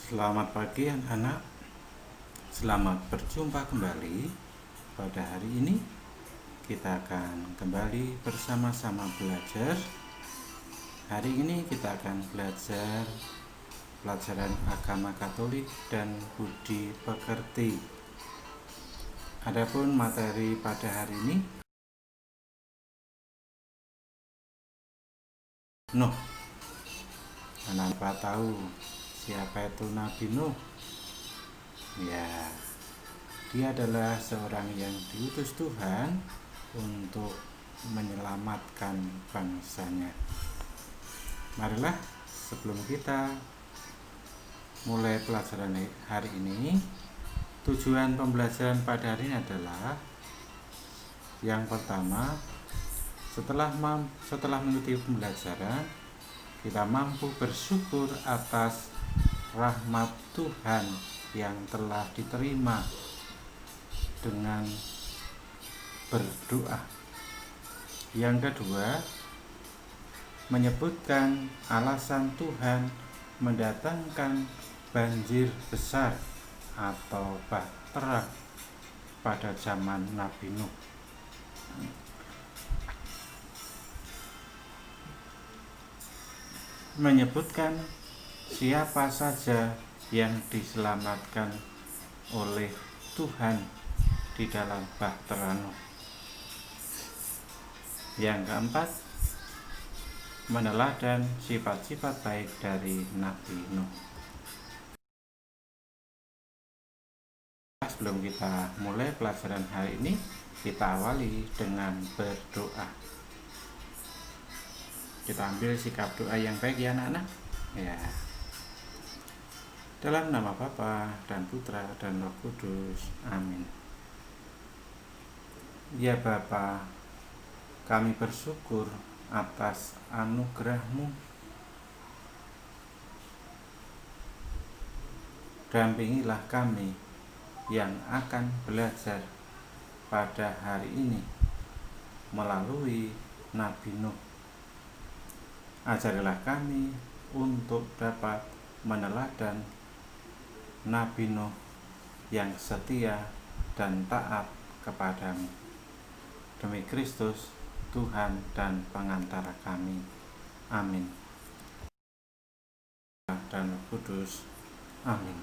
Selamat pagi anak-anak. Selamat berjumpa kembali. Pada hari ini kita akan kembali bersama-sama belajar. Hari ini kita akan belajar pelajaran agama Katolik dan budi pekerti. Adapun materi pada hari ini Nuh. Anak-anak tahu siapa itu Nabi Nuh? Ya, dia adalah seorang yang diutus Tuhan untuk menyelamatkan bangsanya. Marilah sebelum kita mulai pelajaran hari ini, tujuan pembelajaran pada hari ini adalah yang pertama, setelah mengikuti pembelajaran, kita mampu bersyukur atas rahmat Tuhan yang telah diterima dengan berdoa. Yang kedua, menyebutkan alasan Tuhan mendatangkan banjir besar atau bahtera pada zaman Nabi Nuh. Menyebutkan siapa saja yang diselamatkan oleh Tuhan di dalam bahtera Nuh. Yang keempat, meneladan sifat-sifat baik dari Nabi Nuh. Sebelum kita mulai pelajaran hari ini, kita awali dengan berdoa. Kita ambil sikap doa yang baik ya anak-anak. Ya. Dalam nama Bapa dan Putra dan Roh Kudus. Amin. Ya Bapa, kami bersyukur atas anugerah-Mu. Dampingilah kami yang akan belajar pada hari ini melalui Nabi Nuh. Ajarilah kami untuk dapat meneladan Nabi Nuh yang setia dan taat kepadamu. Demi Kristus, Tuhan dan pengantara kami. Amin. Dan Roh Kudus. Amin.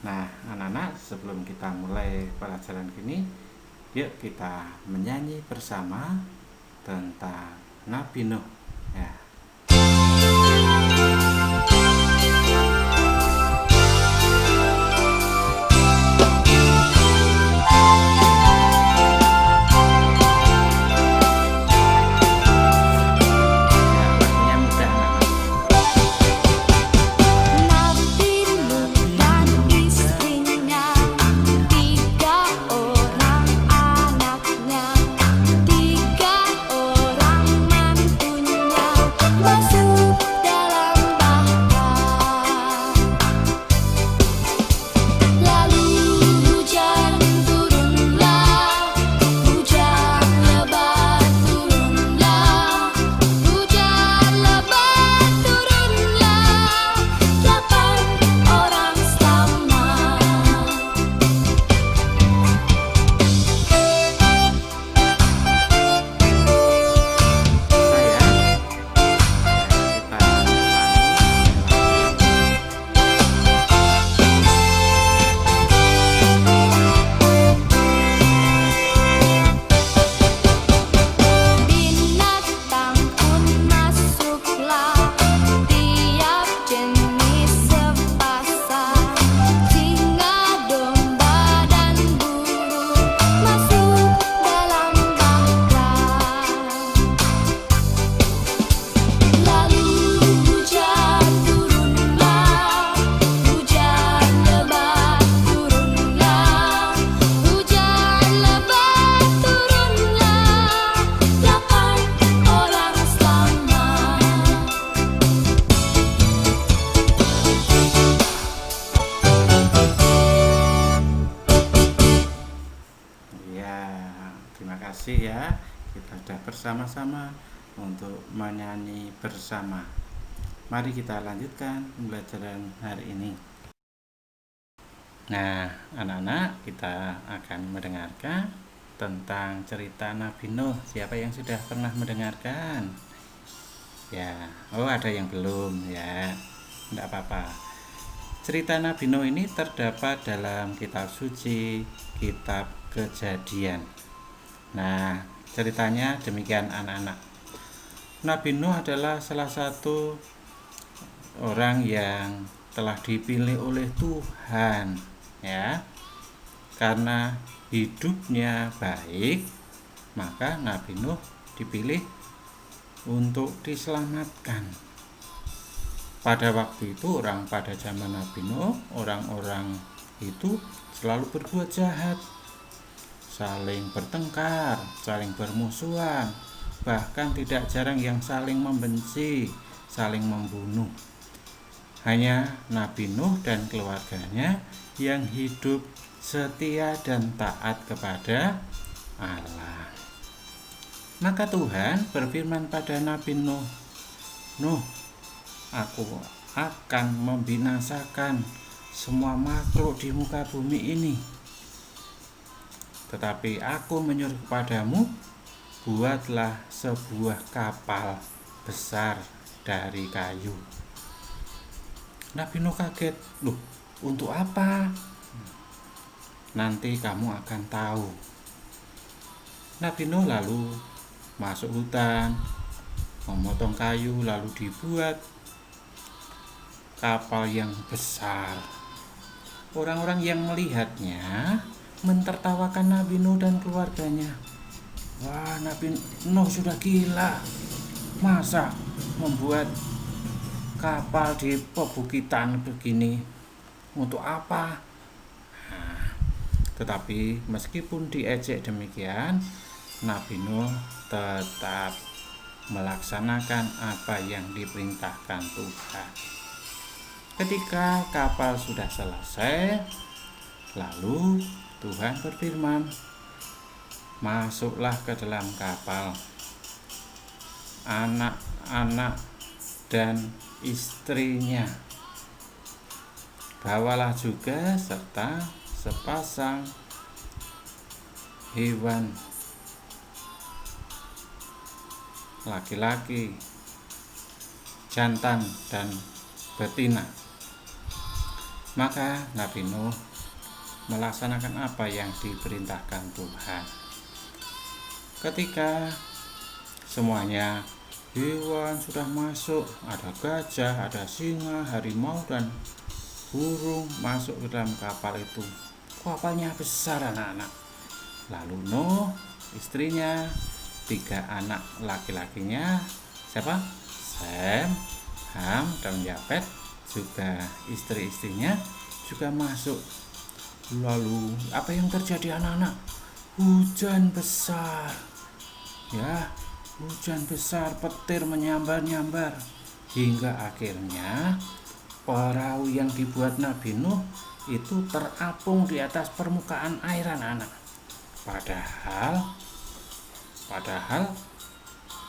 Nah, anak-anak, sebelum kita mulai pelajaran ini, yuk kita menyanyi bersama tentang Nabi Nuh. Ya. kasih ya, kita sudah bersama-sama untuk menyanyi bersama. Mari kita lanjutkan pembelajaran hari ini. Nah, anak-anak, kita akan mendengarkan tentang cerita Nabi Nuh. Siapa yang sudah pernah mendengarkan? Ya, ada yang belum ya. Tidak apa-apa. Cerita Nabi Nuh ini terdapat dalam kitab suci, kitab Kejadian. Nah, ceritanya demikian anak-anak. Nabi Nuh adalah salah satu orang yang telah dipilih oleh Tuhan, ya. Karena hidupnya baik, maka Nabi Nuh dipilih untuk diselamatkan. Pada waktu itu pada zaman Nabi Nuh, orang-orang itu selalu berbuat jahat, saling bertengkar, saling bermusuhan, bahkan tidak jarang yang saling membenci, saling membunuh. Hanya Nabi Nuh dan keluarganya yang hidup setia dan taat kepada Allah. Maka Tuhan berfirman pada Nabi Nuh, "Nuh, aku akan membinasakan semua makhluk di muka bumi ini. Tetapi aku menyuruh kepadamu, buatlah sebuah kapal besar dari kayu." Nabi Nuh kaget, "Loh, untuk apa?" "Nanti kamu akan tahu." Nabi Nuh lalu masuk hutan, memotong kayu, lalu dibuat kapal yang besar. Orang-orang yang melihatnya mentertawakan Nabi Nuh dan keluarganya. "Wah, Nabi Nuh sudah gila. Masa membuat kapal di pebukitan begini? Untuk apa?" Tetapi meskipun diejek demikian, Nabi Nuh tetap melaksanakan apa yang diperintahkan Tuhan. Ketika kapal sudah selesai, lalu Tuhan berfirman, "Masuklah ke dalam kapal, anak-anak dan istrinya. Bawalah juga serta sepasang hewan laki-laki, jantan dan betina." Maka Nabi Nuh melaksanakan apa yang diperintahkan Tuhan. Ketika semuanya hewan sudah masuk, ada gajah, ada singa, harimau, dan burung masuk ke dalam kapal itu. Kapalnya besar anak-anak. Lalu Nuh, istrinya, 3 anak laki-lakinya, siapa? Sem, Ham, dan Yafet, juga istri-istrinya juga masuk. Lalu apa yang terjadi anak-anak? Hujan besar. Ya, hujan besar, petir menyambar-nyambar, hingga akhirnya perahu yang dibuat Nabi Nuh itu terapung di atas permukaan air anak-anak. Padahal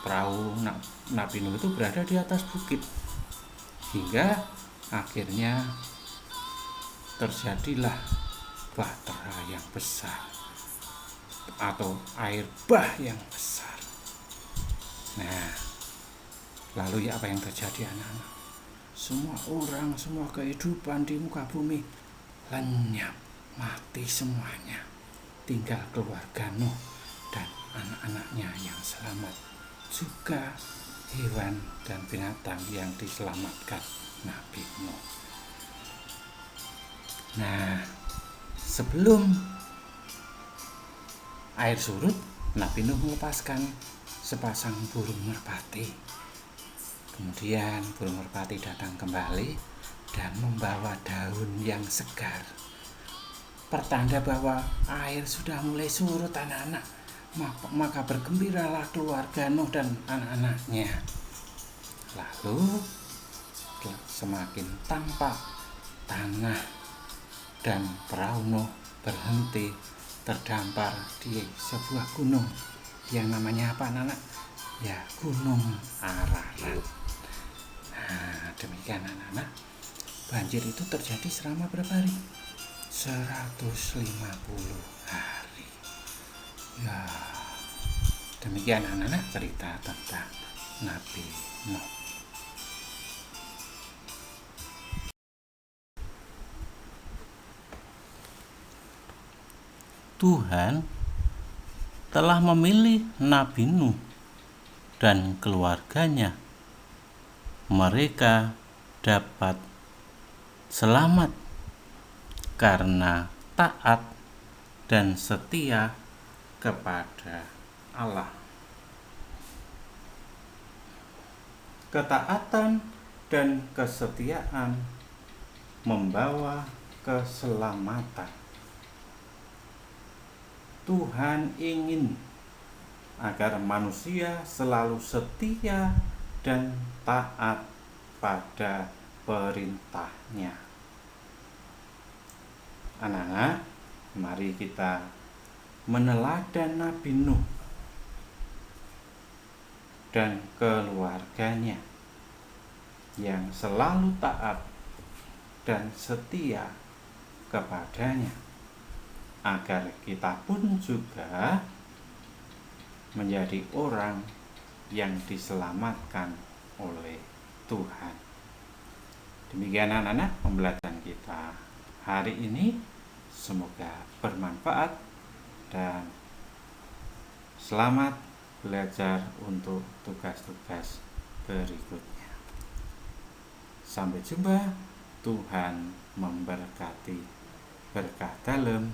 perahu Nabi Nuh itu berada di atas bukit. Hingga akhirnya terjadilah bahtera yang besar atau air bah yang besar. Nah, lalu apa yang terjadi anak-anak? Semua orang, semua kehidupan di muka bumi lenyap, mati semuanya. Tinggal keluarga Nuh dan anak-anaknya yang selamat, juga hewan dan binatang yang diselamatkan Nabi Nuh. Nah, sebelum air surut, Nabi Nuh melepaskan sepasang burung merpati. Kemudian burung merpati datang kembali dan membawa daun yang segar, pertanda bahwa air sudah mulai surut anak-anak. Maka bergembiralah keluarga Nuh dan anak-anaknya. Lalu semakin tampak tanah dan perahu Nuh berhenti terdampar di sebuah gunung yang namanya apa anak-anak? Ya, Gunung Ararat. Demikian anak-anak, banjir itu terjadi selama berapa hari? 150 hari. Ya, demikian anak-anak cerita tentang Nabi Nuh. Tuhan telah memilih Nabi Nuh dan keluarganya. Mereka dapat selamat karena taat dan setia kepada Allah. Ketaatan dan kesetiaan membawa keselamatan. Tuhan ingin agar manusia selalu setia dan taat pada perintah-Nya. Anak-anak, mari kita meneladan Nabi Nuh dan keluarganya yang selalu taat dan setia kepadanya, agar kita pun juga menjadi orang yang diselamatkan oleh Tuhan. Demikian anak-anak pembelajaran kita hari ini, semoga bermanfaat dan selamat belajar untuk tugas-tugas berikutnya. Sampai jumpa, Tuhan memberkati. Berkah dalam